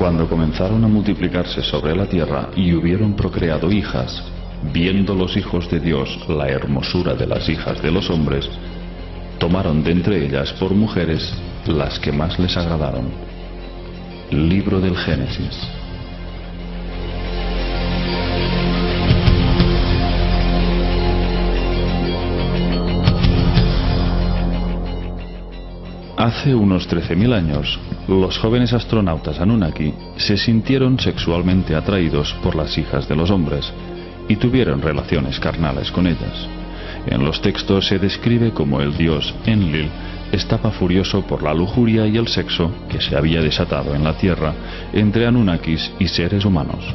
Cuando comenzaron a multiplicarse sobre la tierra y hubieron procreado hijas, viendo los hijos de Dios la hermosura de las hijas de los hombres, tomaron de entre ellas por mujeres las que más les agradaron. Libro del Génesis. Hace unos 13.000 años, los jóvenes astronautas Anunnaki se sintieron sexualmente atraídos por las hijas de los hombres y tuvieron relaciones carnales con ellas. En los textos se describe como el dios Enlil estaba furioso por la lujuria y el sexo que se había desatado en la Tierra entre Anunnakis y seres humanos.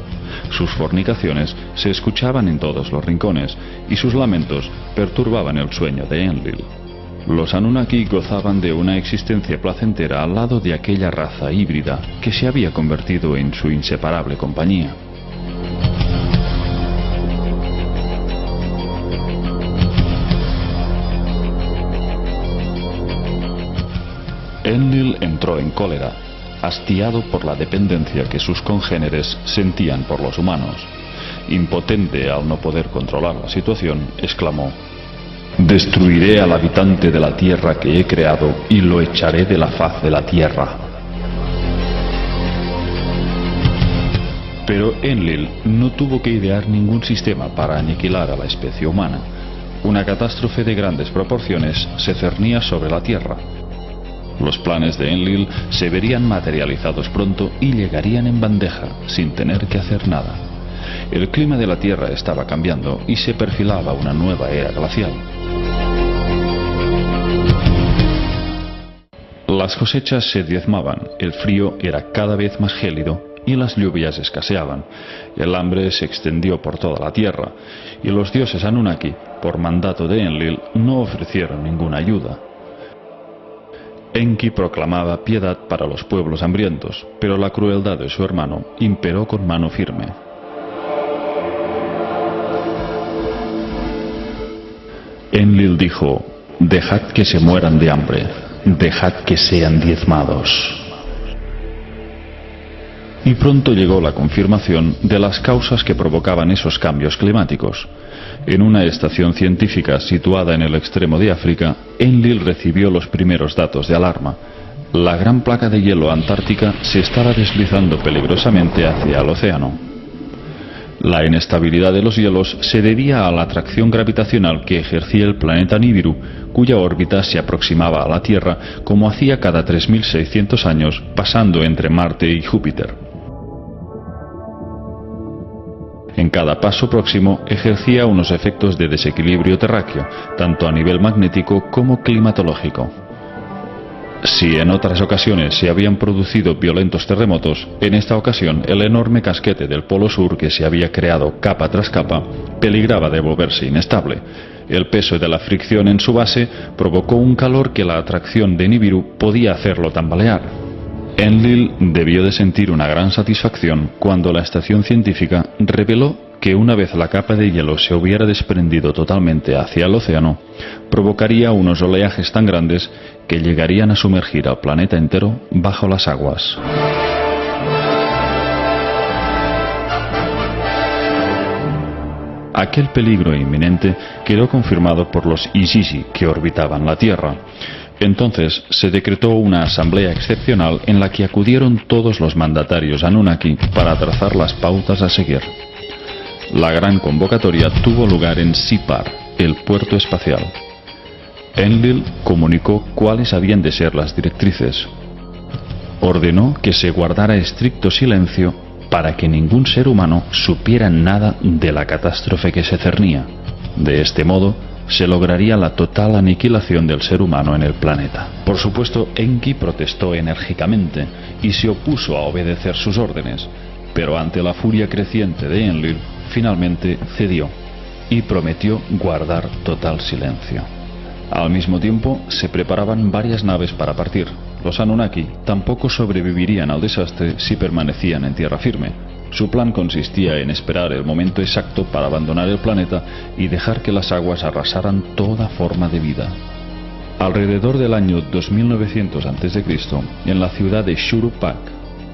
Sus fornicaciones se escuchaban en todos los rincones y sus lamentos perturbaban el sueño de Enlil. Los Anunnaki gozaban de una existencia placentera al lado de aquella raza híbrida que se había convertido en su inseparable compañía. Enlil entró en cólera, hastiado por la dependencia que sus congéneres sentían por los humanos. Impotente al no poder controlar la situación, exclamó: «Destruiré al habitante de la tierra que he creado y lo echaré de la faz de la tierra». Pero Enlil no tuvo que idear ningún sistema para aniquilar a la especie humana. Una catástrofe de grandes proporciones se cernía sobre la tierra. Los planes de Enlil se verían materializados pronto y llegarían en bandeja, sin tener que hacer nada. El clima de la Tierra estaba cambiando y se perfilaba una nueva era glacial. Las cosechas se diezmaban, el frío era cada vez más gélido y las lluvias escaseaban. El hambre se extendió por toda la Tierra y los dioses Anunnaki, por mandato de Enlil, no ofrecieron ninguna ayuda. Enki proclamaba piedad para los pueblos hambrientos, pero la crueldad de su hermano imperó con mano firme. Enlil dijo: «Dejad que se mueran de hambre, dejad que sean diezmados». Y pronto llegó la confirmación de las causas que provocaban esos cambios climáticos. En una estación científica situada en el extremo de África, Enlil recibió los primeros datos de alarma. La gran placa de hielo antártica se estaba deslizando peligrosamente hacia el océano. La inestabilidad de los hielos se debía a la atracción gravitacional que ejercía el planeta Nibiru, cuya órbita se aproximaba a la Tierra como hacía cada 3.600 años, pasando entre Marte y Júpiter. En cada paso próximo ejercía unos efectos de desequilibrio terráqueo, tanto a nivel magnético como climatológico. Si en otras ocasiones se habían producido violentos terremotos, en esta ocasión el enorme casquete del Polo Sur que se había creado capa tras capa peligraba de volverse inestable. El peso de la fricción en su base provocó un calor que la atracción de Nibiru podía hacerlo tambalear. Enlil debió de sentir una gran satisfacción cuando la estación científica reveló que una vez la capa de hielo se hubiera desprendido totalmente hacia el océano, provocaría unos oleajes tan grandes que llegarían a sumergir al planeta entero bajo las aguas. Aquel peligro inminente quedó confirmado por los Izizi que orbitaban la Tierra. Entonces se decretó una asamblea excepcional en la que acudieron todos los mandatarios Anunnaki para trazar las pautas a seguir. La gran convocatoria tuvo lugar en Sipar, el puerto espacial. Enlil comunicó cuáles habían de ser las directrices. Ordenó que se guardara estricto silencio para que ningún ser humano supiera nada de la catástrofe que se cernía. De este modo, se lograría la total aniquilación del ser humano en el planeta. Por supuesto, Enki protestó enérgicamente y se opuso a obedecer sus órdenes, pero ante la furia creciente de Enlil, finalmente cedió y prometió guardar total silencio. Al mismo tiempo, se preparaban varias naves para partir. Los Anunnaki tampoco sobrevivirían al desastre si permanecían en tierra firme. Su plan consistía en esperar el momento exacto para abandonar el planeta y dejar que las aguas arrasaran toda forma de vida. Alrededor del año 2900 a.C., en la ciudad de Shuruppak,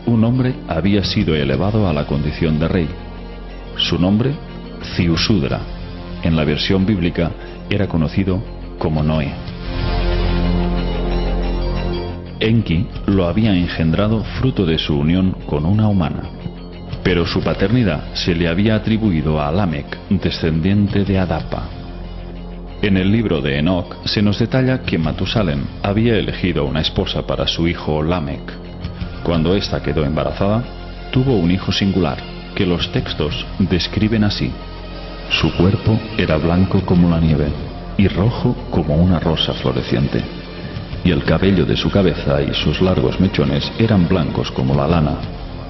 un hombre había sido elevado a la condición de rey. Su nombre, Ziusudra. En la versión bíblica era conocido como Noé. Enki lo había engendrado fruto de su unión con una humana, pero su paternidad se le había atribuido a Lamec, descendiente de Adapa. En el libro de Enoc se nos detalla que Matusalén había elegido una esposa para su hijo Lamec. Cuando ésta quedó embarazada, tuvo un hijo singular, que los textos describen así: su cuerpo era blanco como la nieve y rojo como una rosa floreciente, y el cabello de su cabeza y sus largos mechones eran blancos como la lana,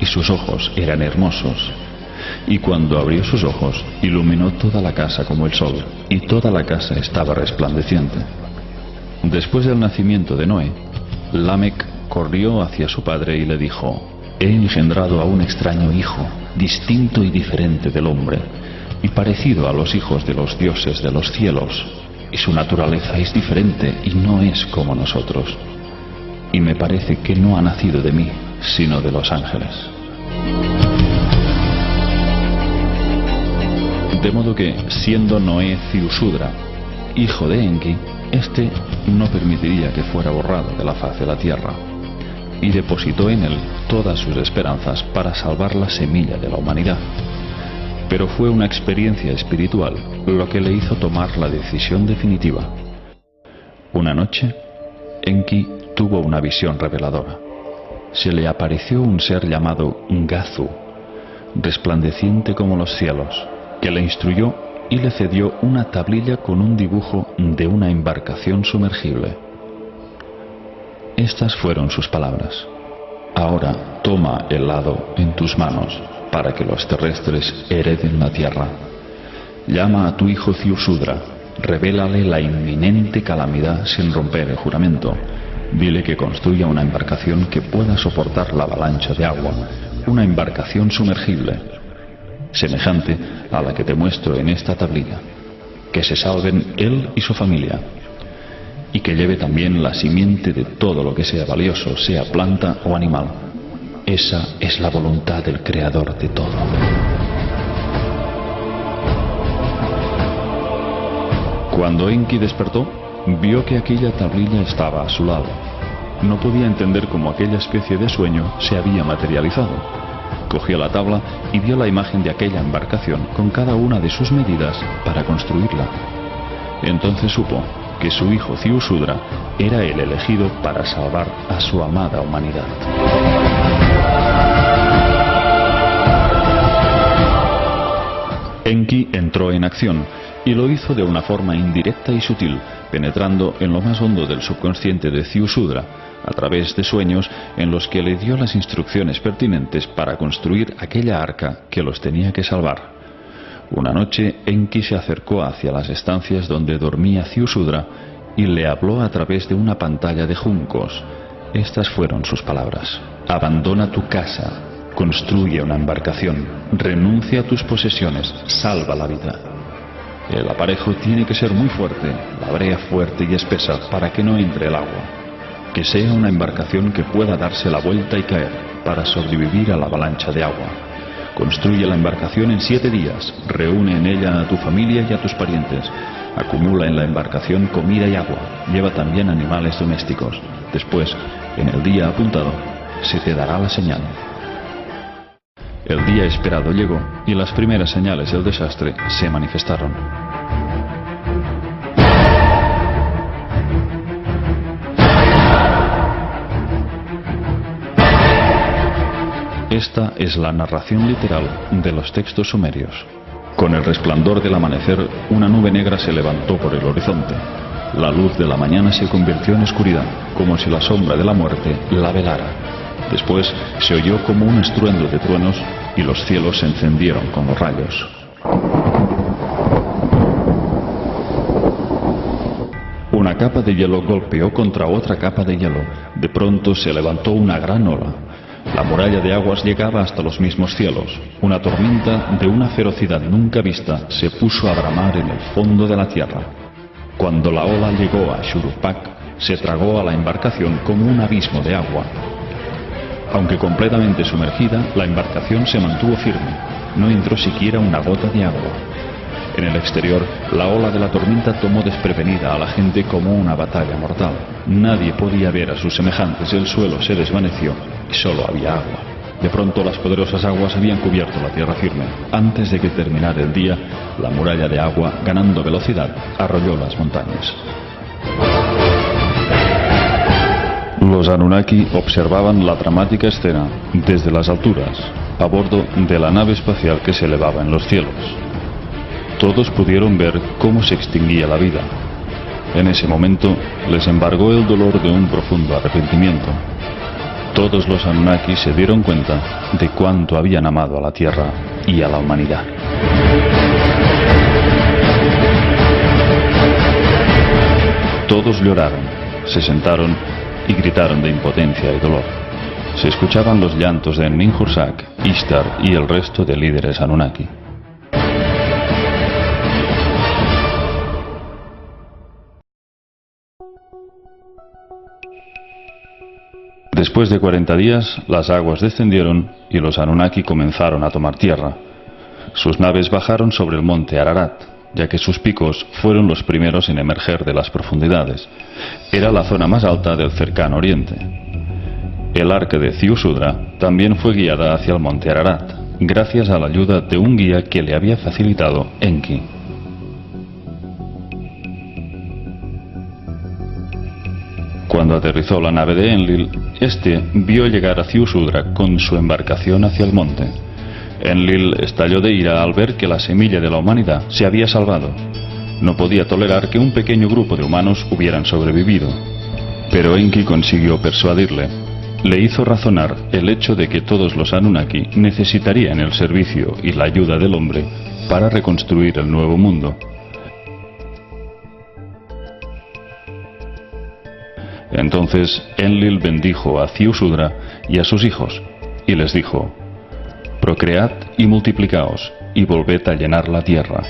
y sus ojos eran hermosos. Y cuando abrió sus ojos, iluminó toda la casa como el sol, y toda la casa estaba resplandeciente. Después del nacimiento de Noé, Lamec corrió hacia su padre y le dijo: he engendrado a un extraño hijo, distinto y diferente del hombre, y parecido a los hijos de los dioses de los cielos, y su naturaleza es diferente y no es como nosotros. Y me parece que no ha nacido de mí, sino de los ángeles. De modo que, siendo Noé Ziusudra, hijo de Enki, éste no permitiría que fuera borrado de la faz de la tierra, y depositó en él todas sus esperanzas para salvar la semilla de la humanidad. Pero fue una experiencia espiritual lo que le hizo tomar la decisión definitiva. Una noche, Enki tuvo una visión reveladora. Se le apareció un ser llamado Gazu, resplandeciente como los cielos, que le instruyó y le cedió una tablilla con un dibujo de una embarcación sumergible. Estas fueron sus palabras: ahora toma el hado en tus manos para que los terrestres hereden la tierra. Llama a tu hijo Ziusudra, revélale la inminente calamidad sin romper el juramento. Dile que construya una embarcación que pueda soportar la avalancha de agua, una embarcación sumergible, semejante a la que te muestro en esta tablilla, que se salven él y su familia, y que lleve también la simiente de todo lo que sea valioso, sea planta o animal. Esa es la voluntad del Creador de todo. Cuando Enki despertó, vio que aquella tablilla estaba a su lado. No podía entender cómo aquella especie de sueño se había materializado. Cogió la tabla y vio la imagen de aquella embarcación con cada una de sus medidas para construirla. Entonces supo que su hijo Ziusudra era el elegido para salvar a su amada humanidad. Enki entró en acción y lo hizo de una forma indirecta y sutil, penetrando en lo más hondo del subconsciente de Ziusudra, a través de sueños en los que le dio las instrucciones pertinentes para construir aquella arca que los tenía que salvar. Una noche, Enki se acercó hacia las estancias donde dormía Ziusudra y le habló a través de una pantalla de juncos. Estas fueron sus palabras: abandona tu casa, construye una embarcación, renuncia a tus posesiones, salva la vida. El aparejo tiene que ser muy fuerte, la brea fuerte y espesa para que no entre el agua. Que sea una embarcación que pueda darse la vuelta y caer para sobrevivir a la avalancha de agua. Construye la embarcación en 7 días, reúne en ella a tu familia y a tus parientes. Acumula en la embarcación comida y agua, lleva también animales domésticos. Después, en el día apuntado, se te dará la señal. El día esperado llegó y las primeras señales del desastre se manifestaron. Esta es la narración literal de los textos sumerios. Con el resplandor del amanecer, una nube negra se levantó por el horizonte. La luz de la mañana se convirtió en oscuridad, como si la sombra de la muerte la velara. Después se oyó como un estruendo de truenos y los cielos se encendieron con los rayos. Una capa de hielo golpeó contra otra capa de hielo. De pronto se levantó una gran ola. La muralla de aguas llegaba hasta los mismos cielos. Una tormenta de una ferocidad nunca vista se puso a bramar en el fondo de la tierra. Cuando la ola llegó a Shuruppak, se tragó a la embarcación como un abismo de agua. Aunque completamente sumergida, la embarcación se mantuvo firme. No entró siquiera una gota de agua. En el exterior, la ola de la tormenta tomó desprevenida a la gente como una batalla mortal. Nadie podía ver a sus semejantes, el suelo se desvaneció y solo había agua. De pronto las poderosas aguas habían cubierto la tierra firme. Antes de que terminara el día, la muralla de agua, ganando velocidad, arrolló las montañas. Los Anunnaki observaban la dramática escena desde las alturas, a bordo de la nave espacial que se elevaba en los cielos. Todos pudieron ver cómo se extinguía la vida. En ese momento les embargó el dolor de un profundo arrepentimiento. Todos los Anunnaki se dieron cuenta de cuánto habían amado a la Tierra y a la humanidad. Todos lloraron, se sentaron y gritaron de impotencia y dolor. Se escuchaban los llantos de Ninhursag, Ishtar y el resto de líderes Anunnaki. Después de 40 días, las aguas descendieron y los Anunnaki comenzaron a tomar tierra. Sus naves bajaron sobre el monte Ararat, ya que sus picos fueron los primeros en emerger de las profundidades. Era la zona más alta del cercano oriente. El arca de Ziusudra también fue guiada hacia el monte Ararat, gracias a la ayuda de un guía que le había facilitado Enki. Cuando aterrizó la nave de Enlil, este vio llegar a Ziusudra con su embarcación hacia el monte. Enlil estalló de ira al ver que la semilla de la humanidad se había salvado. No podía tolerar que un pequeño grupo de humanos hubieran sobrevivido. Pero Enki consiguió persuadirle. Le hizo razonar el hecho de que todos los Anunnaki necesitarían el servicio y la ayuda del hombre para reconstruir el nuevo mundo. Entonces Enlil bendijo a Ziusudra y a sus hijos, y les dijo: procread y multiplicaos, y volved a llenar la tierra.